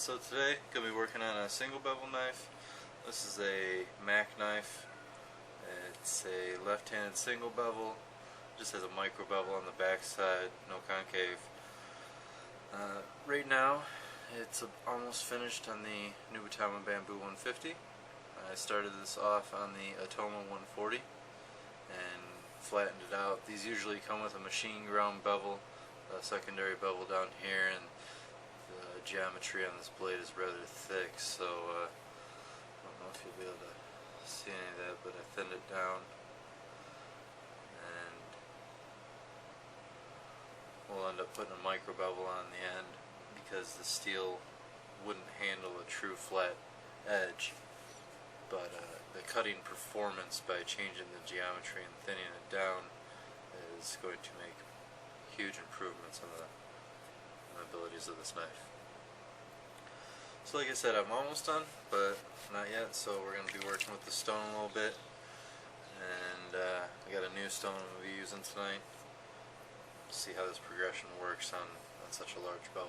So today, going to be working on a single bevel knife. This is a Mac knife. It's a left-handed single bevel. Just has a micro bevel on the back side, no concave. Right now, it's almost finished on the Nubatama Bamboo 150. I started this off on the Atoma 140 and flattened it out. These usually come with a machine ground bevel, a secondary bevel down here, and the geometry on this blade is rather thick, so I don't know if you'll be able to see any of that, but I thinned it down, and we'll end up putting a micro bevel on the end because the steel wouldn't handle a true flat edge. But the cutting performance by changing the geometry and thinning it down is going to make huge improvements on the abilities of this knife. So like I said, I'm almost done, but not yet, so we're going to be working with the stone a little bit. And I got a new stone I'm going to be using tonight. See how this progression works on such a large bevel.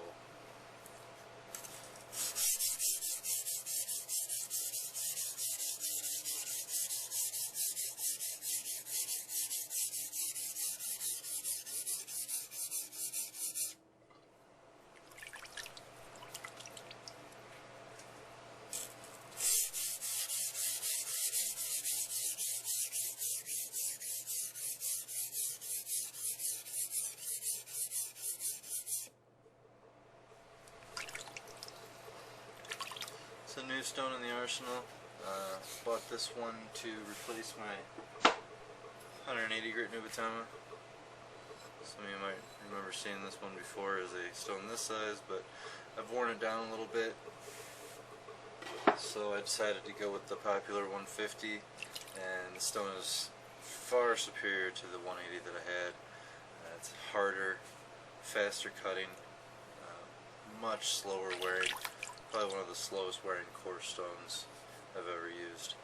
It's a new stone in the arsenal. Bought this one to replace my 180 grit Nubatama. Some of you might remember seeing this one before as a stone this size, but I've worn it down a little bit, so I decided to go with the popular 150, and the stone is far superior to the 180 that I had. It's harder, faster cutting, much slower wearing. Probably one of the slowest wearing coarse stones I've ever used.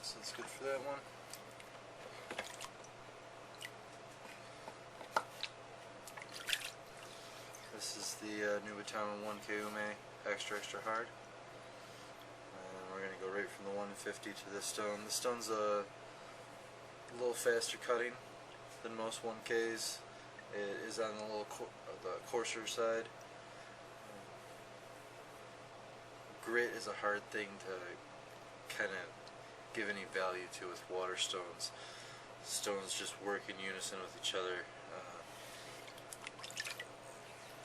So that's good for that one. This is the Nubatama 1K extra hard. And we're going to go right from the 150 to this stone. This stone's a little faster cutting than most 1Ks. It is on the the coarser side. Grit is a hard thing to kind of give any value to with water stones. Stones just work in unison with each other.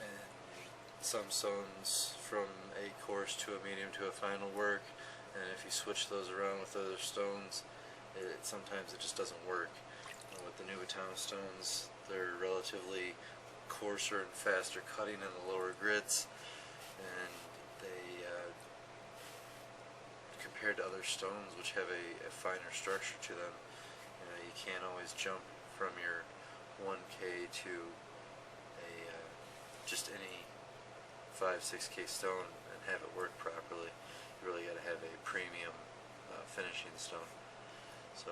And some stones from a coarse to a medium to a fine will work, and if you switch those around with other stones, sometimes it just doesn't work. And with the Nubatama stones, they're relatively coarser and faster cutting in the lower grits, and they compared to other stones which have a finer structure to them, you can't always jump from your 1K to a just any 5-6K stone and have it work properly. You really got to have a premium finishing stone. So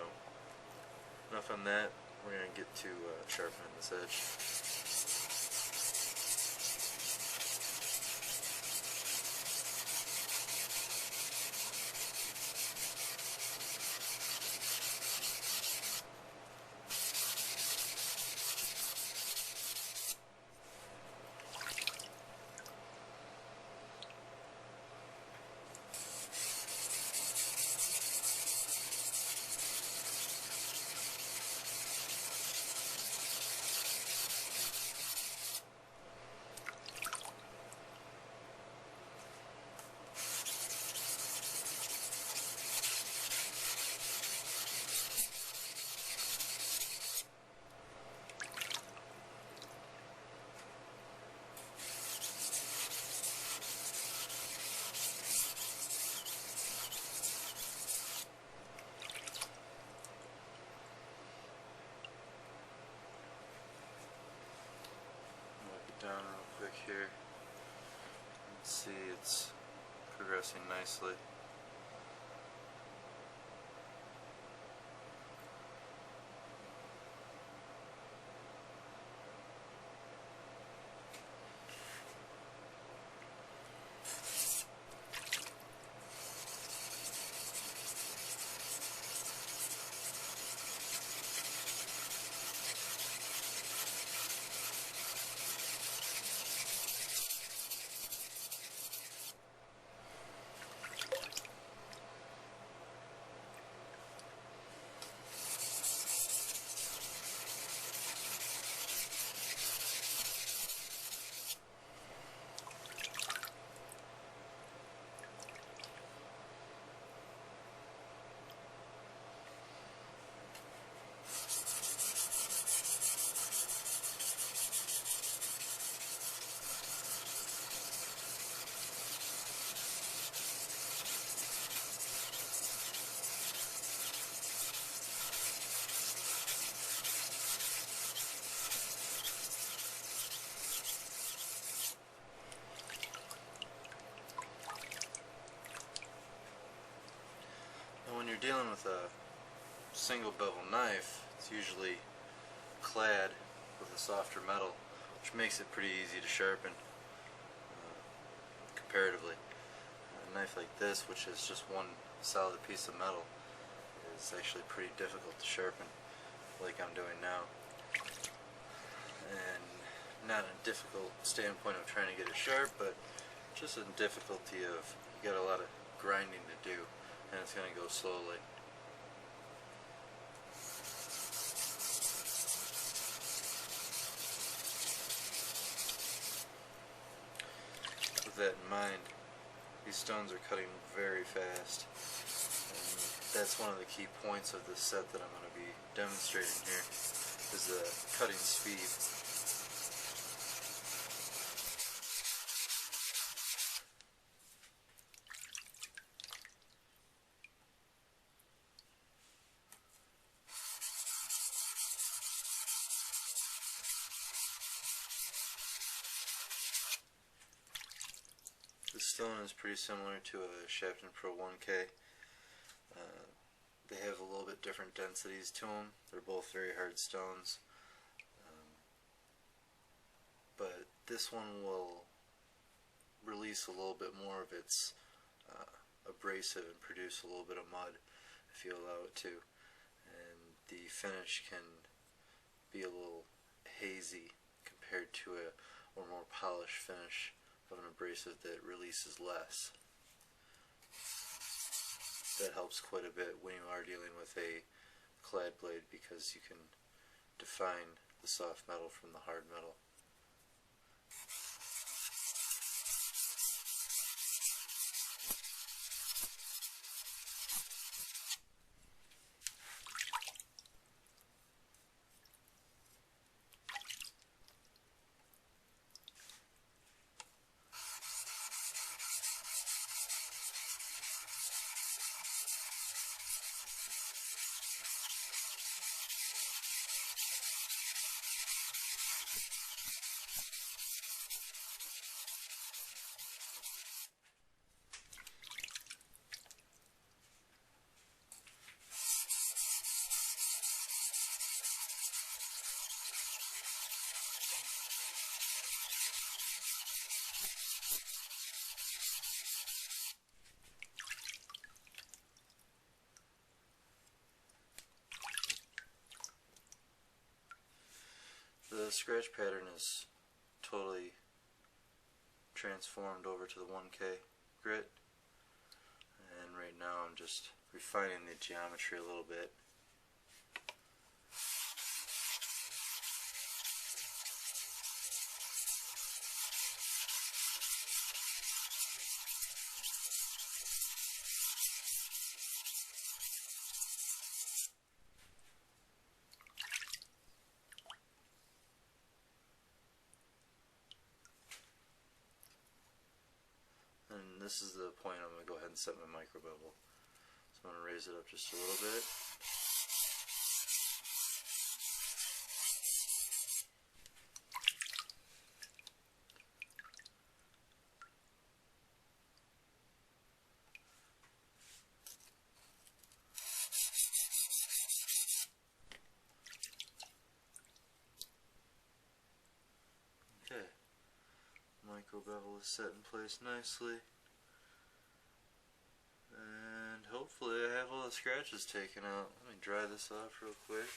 enough on that. We're going to get to sharpening this edge. pressing nicely. When you're dealing with a single bevel knife, it's usually clad with a softer metal, which makes it pretty easy to sharpen comparatively. A knife like this, which is just one solid piece of metal, is actually pretty difficult to sharpen, like I'm doing now. And not a difficult standpoint of trying to get it sharp, but just a difficulty of you got a lot of grinding to do, and it's going to go slowly. With that in mind, these stones are cutting very fast, and that's one of the key points of this set that I'm going to be demonstrating here, is the cutting speed. This stone is pretty similar to a Shapton Pro 1K. They have a little bit different densities to them. They're both very hard stones. But this one will release a little bit more of its abrasive and produce a little bit of mud if you allow it to. And the finish can be a little hazy compared to a more polished finish of an abrasive that releases less. That helps quite a bit when you are dealing with a clad blade, because you can define the soft metal from the hard metal. The scratch pattern is totally transformed over to the 1K grit, and right now I'm just refining the geometry a little bit. And this is the point I'm going to go ahead and set my micro bevel. So I'm going to raise it up just a little bit. micro bevel is set in place nicely. And hopefully I have all the scratches taken out. Let me dry this off real quick.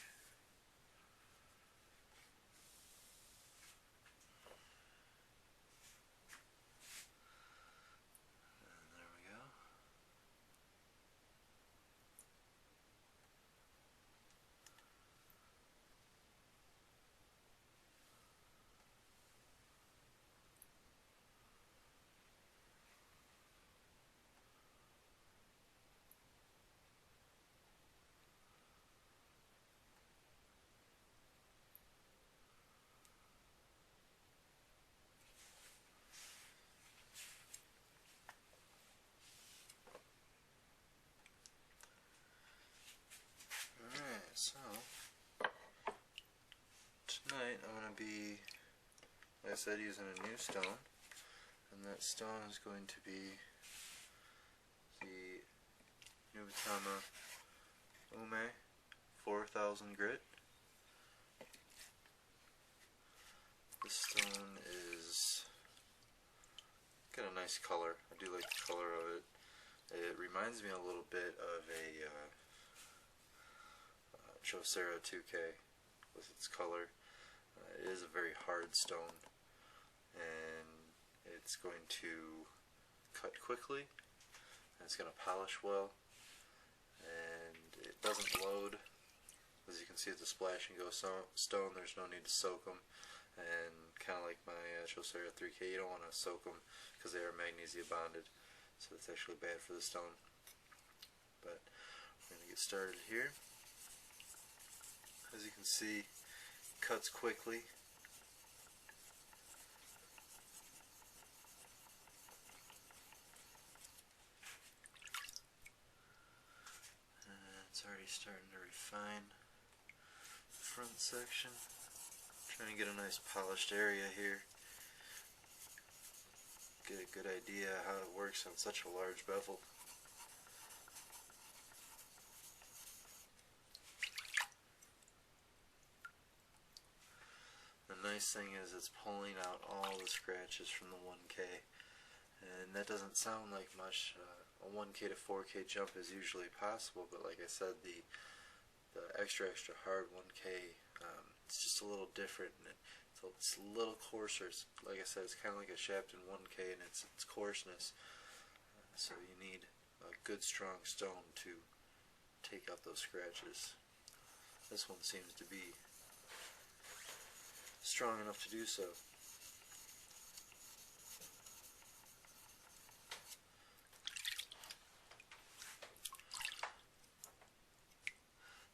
And there we go. Alright, so tonight I'm going to be, like I said, using a new stone, and that stone is going to be the Nubatama 4000 grit. This stone is got a nice color. I do like the color of it. It reminds me a little bit of a Coarse 2K with its color. It is a very hard stone, and it's going to cut quickly, and it's going to polish well, and it doesn't load. As you can see, it's a splash and go stone. There's no need to soak them, and kind of like my Coarse 3K, you don't want to soak them because they are magnesia bonded, so it's actually bad for the stone. But we're going to get started here. As you can see, cuts quickly. And it's already starting to refine the front section. Trying to get a nice polished area here. Get a good idea how it works on such a large bevel. The nice thing is it's pulling out all the scratches from the 1K, and that doesn't sound like much. A 1K to 4K jump is usually possible, but like I said, the extra hard 1K, it's just a little different, and it's a little coarser. It's, like I said, it's kind of like a Shapton 1K in its coarseness, so you need a good strong stone to take out those scratches. This one seems to be strong enough to do so.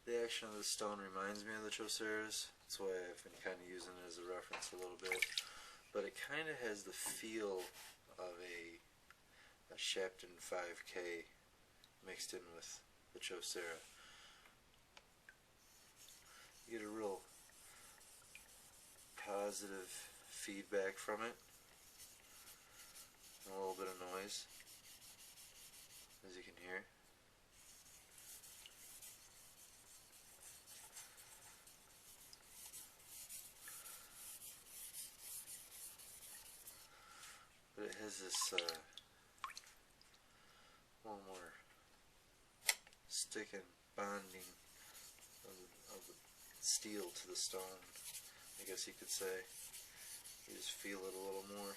The action of the stone reminds me of the Coarses. That's why I've been kind of using it as a reference a little bit. But it kind of has the feel of a Shapton 5K mixed in with the Coarse. You get a real positive feedback from it, and a little bit of noise, as you can hear. But it has this little more stick and bonding of the steel to the stone, I guess you could say. You just feel it a little more.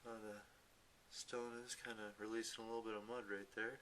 The stone is kind of releasing a little bit of mud right there.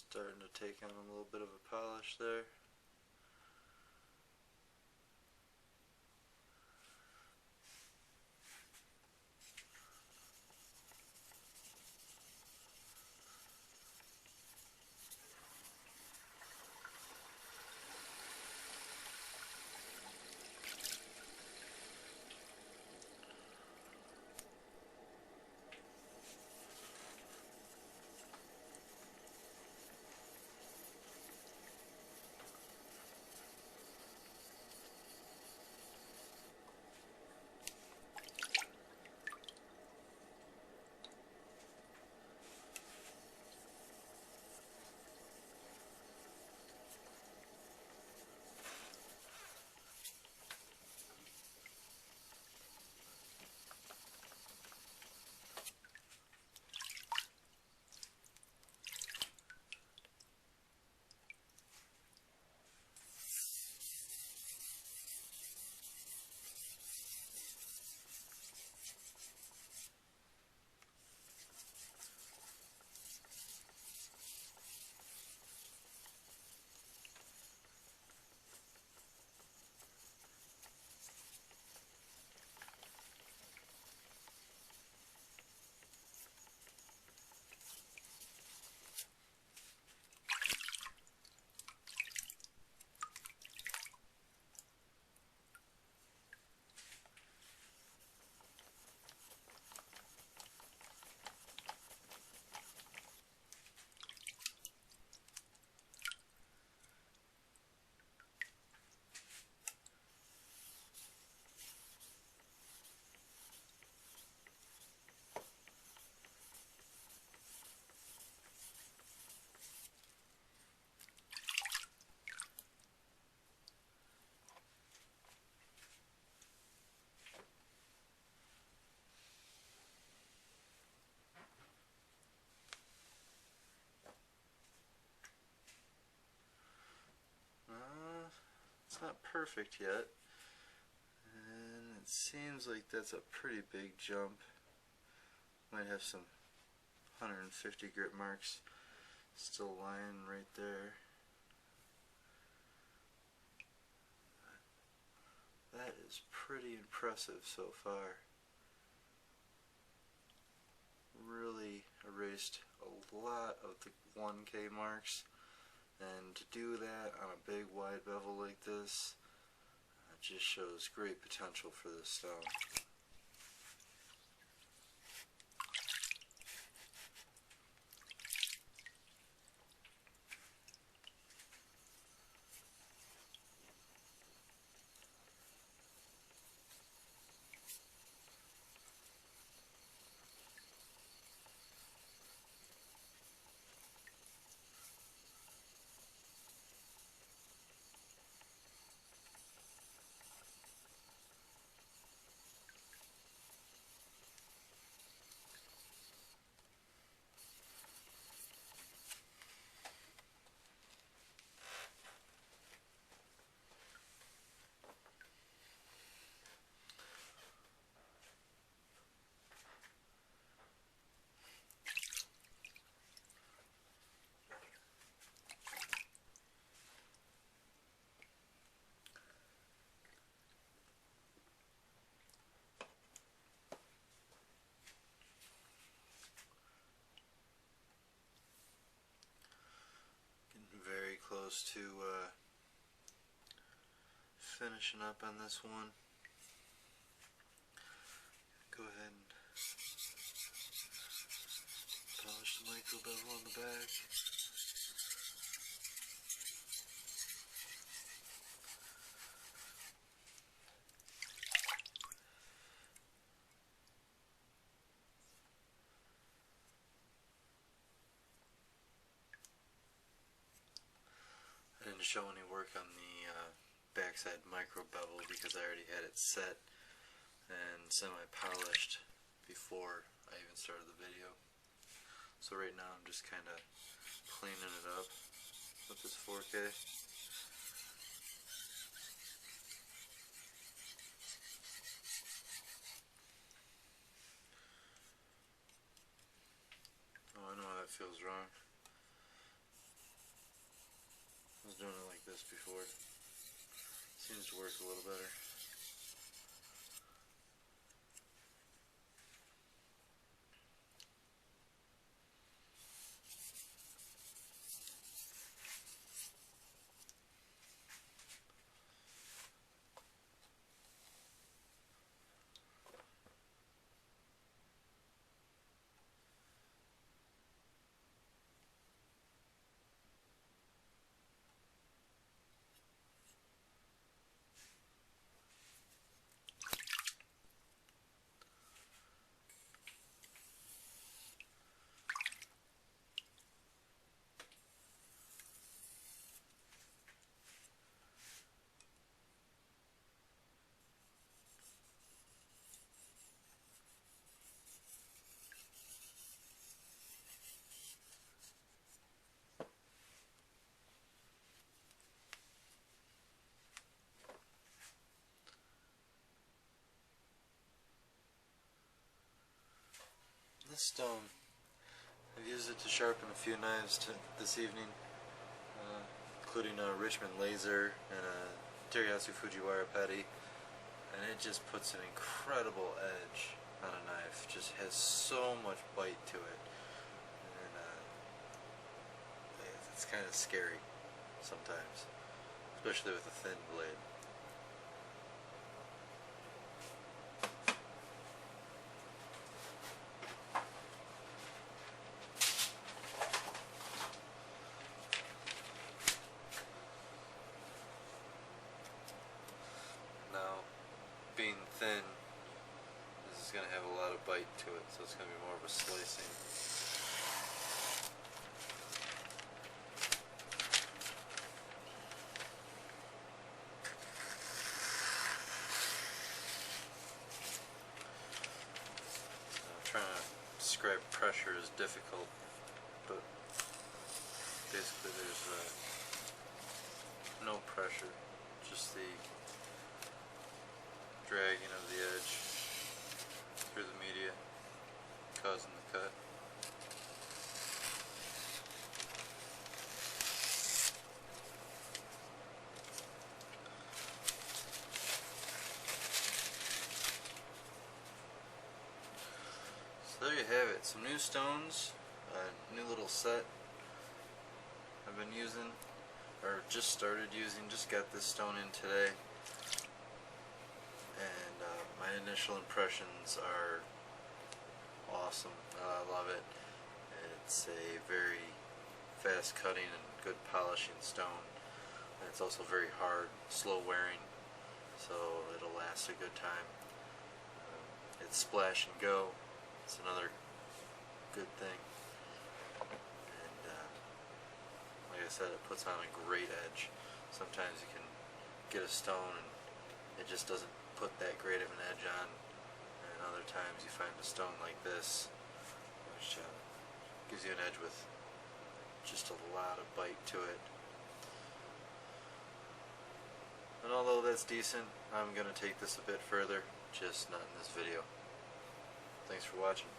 Starting to take on a little bit of a polish there. It's not perfect yet, and it seems like that's a pretty big jump. Might have some 150 grit marks still lying right there. That is pretty impressive so far. Really erased a lot of the 1K marks, and to do that on a big wide bevel like this, it just shows great potential for this stone. Very close to finishing up on this one. Go ahead and polish the micro bevel on the back. I didn't show any work on the backside micro bevel because I already had it set and semi-polished before I even started the video. So right now I'm just kind of cleaning it up with this 4K. Oh, I know how that feels wrong. this before. Seems to work a little better. This stone, I've used it to sharpen a few knives this evening, including a Richmond laser and a Teriyatsu Fujiwara petty, and it just puts an incredible edge on a knife. Just has so much bite to it, and it's kind of scary sometimes, especially with a thin blade. Being thin, this is going to have a lot of bite to it, so it's going to be more of a slicing. Trying to describe pressure is difficult, but basically there's no pressure, just the dragging of the edge through the media, causing the cut. So there you have it, some new stones, a new little set I've been using, or just started using, just got this stone in today. And my initial impressions are awesome. I love it. It's a very fast cutting and good polishing stone. And it's also very hard, slow wearing, so it'll last a good time. It's splash and go. It's another good thing. And like I said, it puts on a great edge. Sometimes you can get a stone and it just doesn't put that great of an edge on, and other times you find a stone like this which gives you an edge with just a lot of bite to it. And although that's decent, I'm going to take this a bit further, just not in this video. Thanks for watching.